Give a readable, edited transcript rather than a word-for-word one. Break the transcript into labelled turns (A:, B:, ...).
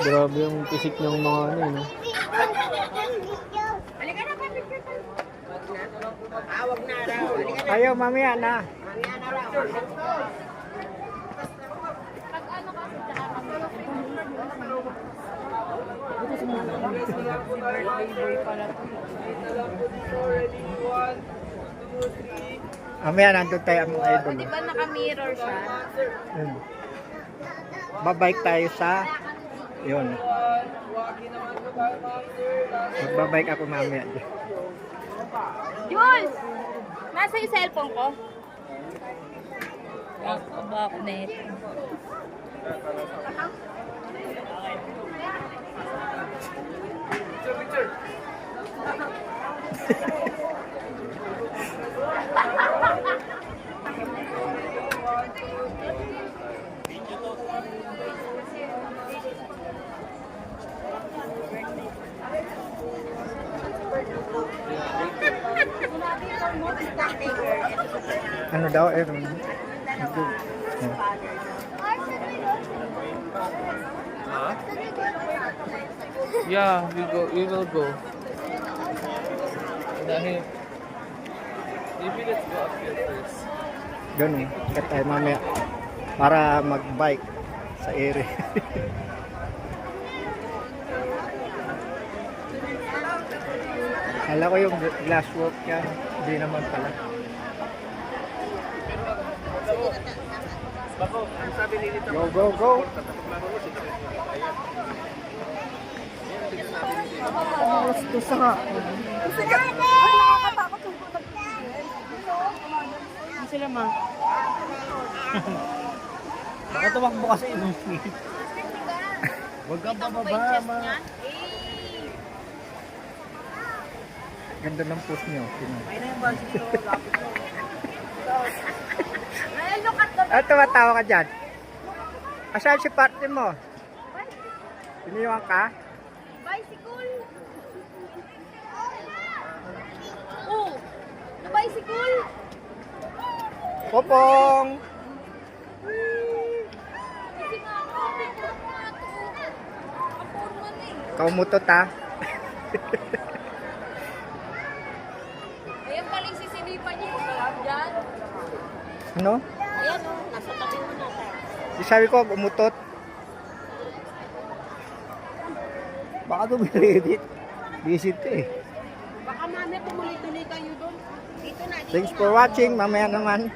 A: Grabe yung pisik ng mga ano, no?
B: Ayaw, mamaya na. Mamaya nandun tayo ang mga idol.
C: Di ba naka-mirror siya?
B: Babike tayo sa yun. Magbabike ako mamaya.
C: Jules! Nasa yung cellphone ko? Nakakaba ako na ito.
B: Ano daw eh?
A: Yeah, we will go. Dahil, maybe let's go up here first.
B: Doon ikat tayo mamaya para mag-bike sa area. Kala ko yung glass walk yan, hindi naman pala. Go, go, go! Gusto nga.
C: Ano sila ma?
B: Baka tumakbo kasi yung Huwag ka bababa, ma. Ganda ng post niyo.
C: Ay na yung bus dito. Ay, look at the...
B: Ah, tumatawa ka dyan. Asan si partner mo? Iniwan ka?
C: Bicycle! Oh! Bicycle!
B: Popong!
C: Kasi nga ako, picture ko nga ito. Kaporman eh.
B: Kaumutot ha?
C: Ayan pala yung sisilipan niyo. Diyan.
B: Ano?
C: Ayan o, nasa tabi mo na tayo.
B: Di sabi ko, umutot. Baka dumiredit. Visit eh.
C: Baka mamaya tumuloy-tuloy kayo doon. Dito na, dito
B: Thanks
C: na.
B: for watching. Mamaya naman.